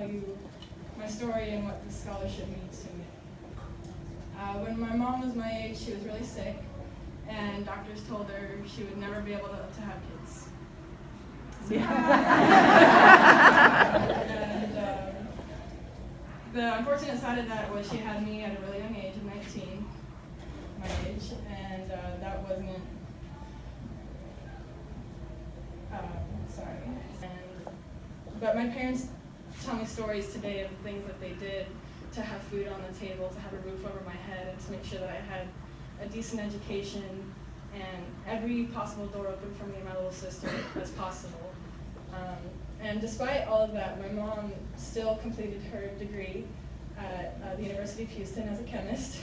tell you my story and what this scholarship means to me. When my mom was my age, she was really sick, and doctors told her she would never be able to have kids. And the unfortunate side of that was she had me at a really young age of 19, my age, and that wasn't, sorry. But my parents tell me stories today of the things that they did to have food on the table, to have a roof over my head, and to make sure that I had a decent education and every possible door open for me and my little sister as possible. And despite all of that, my mom still completed her degree at the University of Houston as a chemist.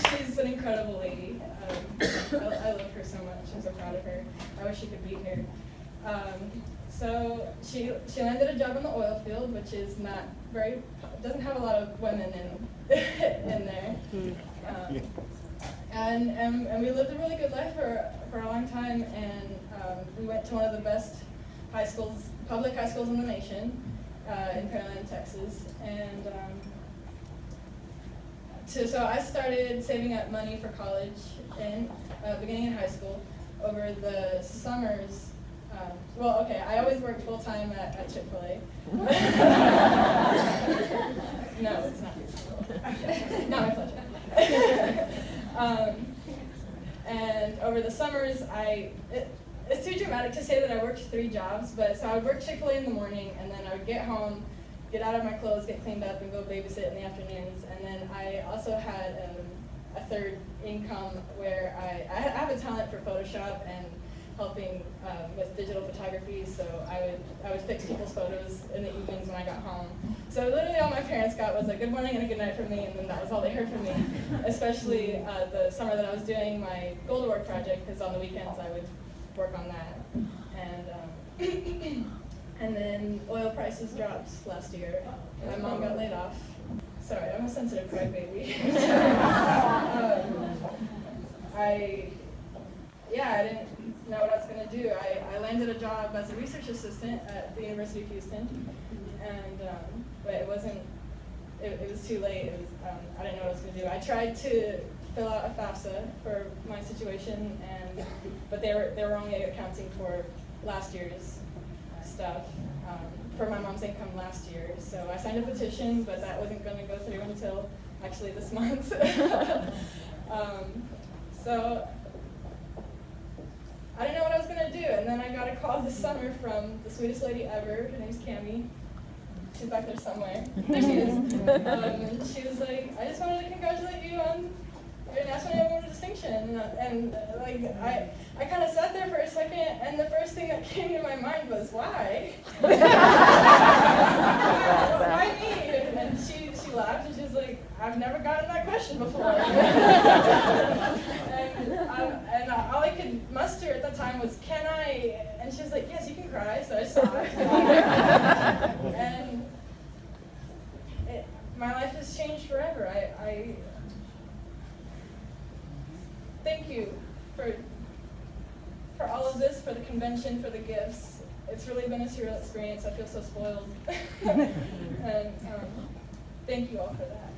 She's an incredible lady. I love her so much. I'm so proud of her. I wish she could be here. So she landed a job in the oil field, which is not very, doesn't have a lot of women in there. And we lived a really good life for a long time, and we went to one of the best high schools, public high schools in the nation, in Pearland, Texas. And so I started saving up money for college beginning in high school. Over the summers, well, okay, I always worked full-time at Chick-fil-A. No, it's not. Not my pleasure. And over the summers, it's too dramatic to say that I worked 3 jobs, but so I would work Chick-fil-A in the morning, and then I would get home, get out of my clothes, get cleaned up, and go babysit in the afternoons. And then I also had a third income where I have a talent for Photoshop and helping with digital photography, so I would fix people's photos in the evenings when I got home. So literally all my parents got was a good morning and a good night from me, and then that was all they heard from me, especially the summer that I was doing my Gold Award project, because on the weekends I would work on that. And then oil prices dropped last year, and my mom got laid off. Sorry, I'm a sensitive crybaby. I didn't know what I was going to do. I landed a job as a research assistant at the University of Houston, and but it was too late. I didn't know what I was going to do. I tried to fill out a FAFSA for my situation, but they were only accounting for last year's stuff, for my mom's income last year. So I signed a petition, but that wasn't going to go through until actually this month. So I didn't know what I was going to do, and then I got a call this summer from the sweetest lady ever. Her name's Cammie. She's back there somewhere. There she is. And she was like, I just wanted to congratulate you on your National Young Woman Distinction. And I kind of sat there for a second, and the first thing that came to my mind was, why? Why me? And she laughed, and she was like, I've never gotten that question before. And all I could muster at the time was, can I? And she was like, yes, you can cry. So I stopped. And my life has changed forever. I thank you for all of this, for the convention, for the gifts. It's really been a surreal experience. I feel so spoiled. And thank you all for that.